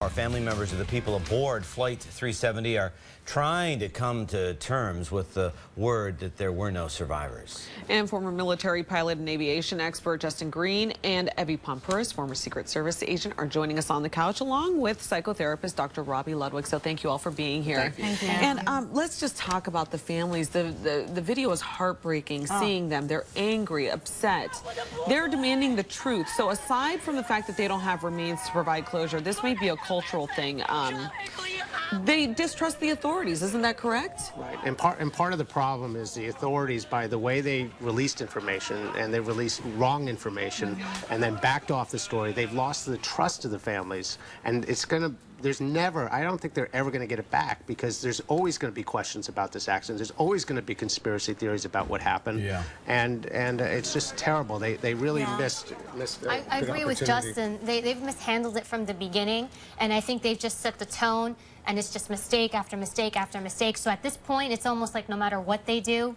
Our family members of the people aboard Flight 370 are trying to come to terms with the word that there were no survivors. And former military pilot and aviation expert Justin Green and Evy Poumpouras, former Secret Service agent, are joining us on the couch along with psychotherapist Dr. Robi Ludwig. So thank you all for being here. Thank you. And let's just talk about the families. The video is heartbreaking, seeing them. They're angry, upset. They're demanding the truth. So aside from the fact that they don't have remains to provide closure, this may be a cultural thing. They distrust the authorities, isn't that correct? Right, and part of the problem is the authorities, by the way they released information, and they released wrong information, and then backed off the story. They've lost the trust of the families, and I don't think they're ever going to get it back, because there's always going to be questions about this accident. There's always going to be conspiracy theories about what happened. Yeah. And it's just terrible. They really missed I agree with Justin. They've mishandled it from the beginning, and I think they've just set the tone, and it's just mistake after mistake after mistake. So at this point, it's almost like no matter what they do,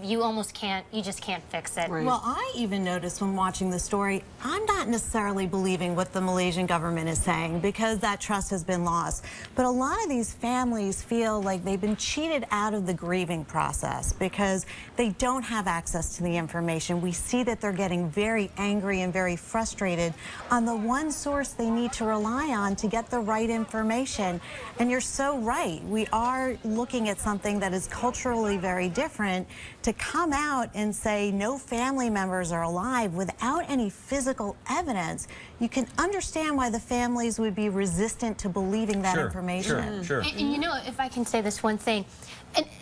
you just can't fix it. Right. Well, I even noticed when watching the story, I'm not necessarily believing what the Malaysian government is saying, because that trust has been lost. But a lot of these families feel like they've been cheated out of the grieving process because they don't have access to the information. We see that they're getting very angry and very frustrated on the one source they need to rely on to get the right information. And you're so right. We are looking at something that is culturally very different. To come out and say no family members are alive without any physical evidence, you can understand why the families would be resistant to believing that information. Sure. And you know, if I can say this one thing,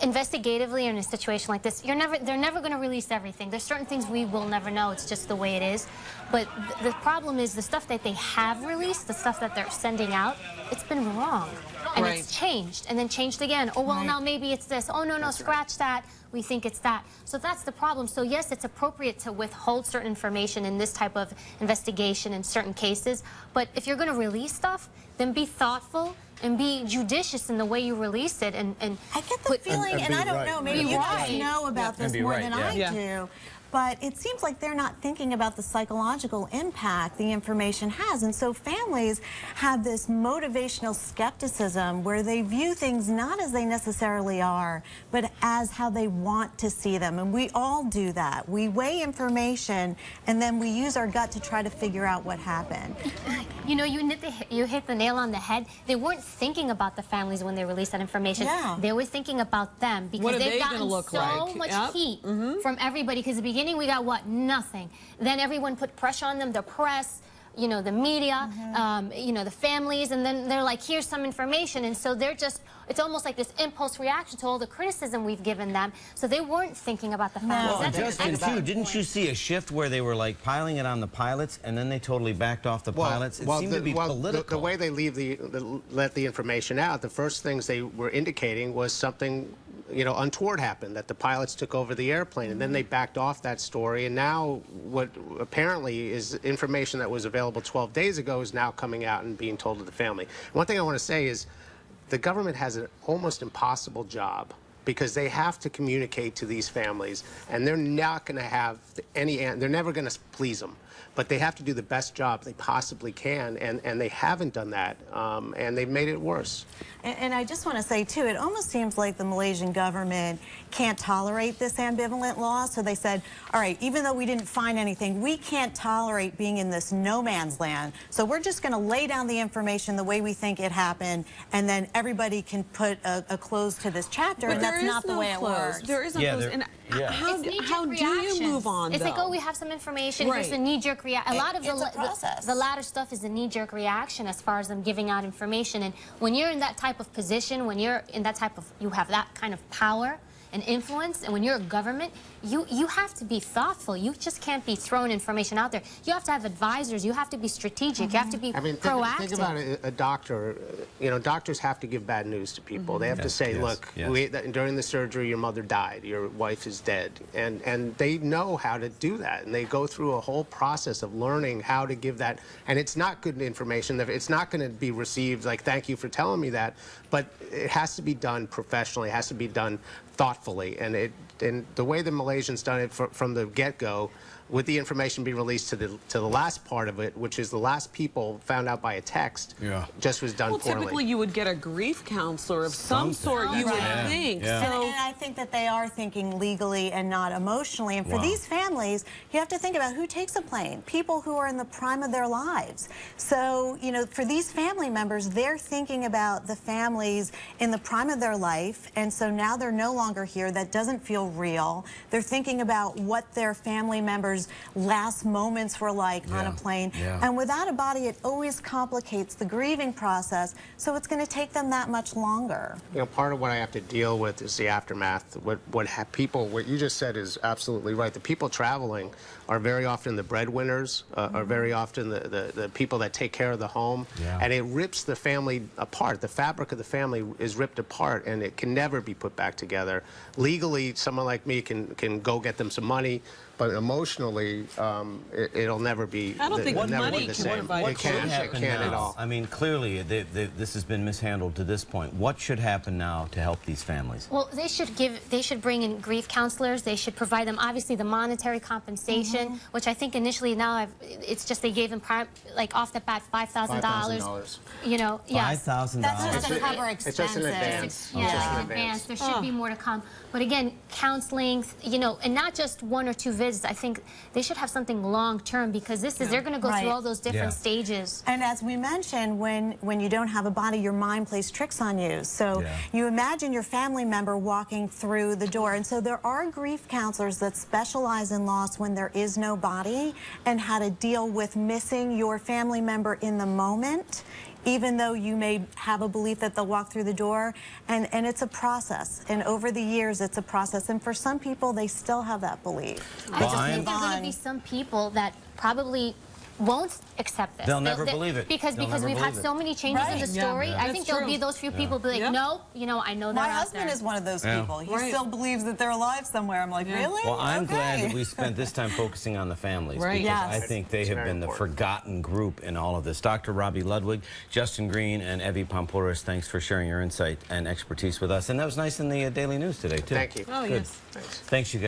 investigatively in a situation like this, they're never going to release everything. There's certain things we will never know. It's just the way it is. But the problem is the stuff that they have released, the stuff that they're sending out, it's been wrong. And it's changed, and then changed again. Oh, well, now maybe it's this. Oh, no, scratch that. We think it's that. So that's the problem. So yes, it's appropriate to withhold certain information in this type of investigation in certain cases. But if you're going to release stuff, then be thoughtful and be judicious in the way you release it. And I get the feeling, and I don't know, maybe you guys know about this more than I do. But it seems like they're not thinking about the psychological impact the information has. And so families have this motivational skepticism where they view things not as they necessarily are, but as how they want to see them. And we all do that. We weigh information, and then we use our gut to try to figure out what happened. You know, you hit the nail on the head. They weren't thinking about the families when they released that information. They were thinking about them, because they've gotten so much heat from everybody. Because at the beginning, we got what? Nothing. Then everyone put pressure on them, the press, you know, the media, you know, the families, and then they're like, here's some information. And so they're just, it's almost like this impulse reaction to all the criticism we've given them. So they weren't thinking about the families. Well, Justin, too, didn't you see a shift where they were like piling it on the pilots, and then they totally backed off the pilots? It seemed to be political. The way they let the information out, the first things they were indicating was something, you know, untoward happened, that the pilots took over the airplane, and then they backed off that story. And now what apparently is information that was available 12 days ago is now coming out and being told to the family. One thing I want to say is the government has an almost impossible job, because they have to communicate to these families, and they're not going to have they're never going to please them. But they have to do the best job they possibly can, and they haven't done that, and they've made it worse. And I just want to say, too, it almost seems like the Malaysian government can't tolerate this ambivalent law. So they said, all right, even though we didn't find anything, we can't tolerate being in this no man's land. So we're just going to lay down the information the way we think it happened, and then everybody can put a close to this chapter. But and that's not the way it works. There is no close. And how do you move on, It's like, oh, we have some information. Here's a knee-jerk reaction. A lot of the latter stuff is a knee-jerk reaction as far as them giving out information. And when you're in that type of position, when you're in that type of, you have that kind of power and influence, and when you're a government, you have to be thoughtful. You just can't be throwing information out there. You have to have advisors. You have to be strategic. You have to be proactive. Think about a doctor. You know, doctors have to give bad news to people. They have to say, look, during the surgery, your mother died, your wife is dead, and they know how to do that, and they go through a whole process of learning how to give that. And it's not good information. It's not going to be received like, thank you for telling me that, but it has to be done professionally. It has to be done thoughtfully, and the way the Malaysians done it from the get-go, with the information being released to the last part of it, which is the last people found out by a text, just was done well, poorly. Typically, you would get a grief counselor of some sort, you would think. And I think that they are thinking legally and not emotionally. And for these families, you have to think about who takes a plane. People who are in the prime of their lives. So, you know, for these family members, they're thinking about the families in the prime of their life. And so now they're no longer here. That doesn't feel real. They're thinking about what their family members' last moments were like on a plane. And without a body, it always complicates the grieving process. So it's going to take them that much longer. You know, part of what I have to deal with is the aftermath. What you just said is absolutely right. The people traveling are very often the breadwinners, are very often the people that take care of the home, and it rips the family apart. The fabric of the family is ripped apart, and it can never be put back together. Legally, someone like me can go get them some money, but emotionally, it'll never be. I don't think money the can same. provide It can't at all. I mean, clearly, this has been mishandled to this point. What should happen now to help these families? Well, they should bring in grief counselors. They should provide them, obviously, the monetary compensation, which I think initially now it's just they gave them like off the bat $5,000. You know, yes. $5,000. That's just to cover expenses. It's just an advance. Yeah, in advance. There should be more to come. But again, counseling, you know, and not just 1 or 2 visits. I think they should have something long term, because this is they're going to go through all those different stages. And as we mentioned, when you don't have a body, your mind plays tricks on you. So you imagine your family member walking through the door. And so there are grief counselors that specialize in loss when there is no body, and how to deal with missing your family member in the moment, even though you may have a belief that they'll walk through the door. And it's a process. And over the years, it's a process. And for some people, they still have that belief. I just think there's going to be some people that probably won't accept this. They'll never believe it. Because we've had so many changes in the story. I think there'll be those few people be like, no, you know, I know they're My out husband there. is one of those people. He still believes that they're alive somewhere. I'm like, really? Well, I'm glad that we spent this time focusing on the families, because I think they have been the forgotten group in all of this. Dr. Robi Ludwig, Justin Green, and Evy Poumpouras, thanks for sharing your insight and expertise with us. And that was nice in the Daily News today, too. Thank you. Oh, yes. Thanks. Thanks, you guys.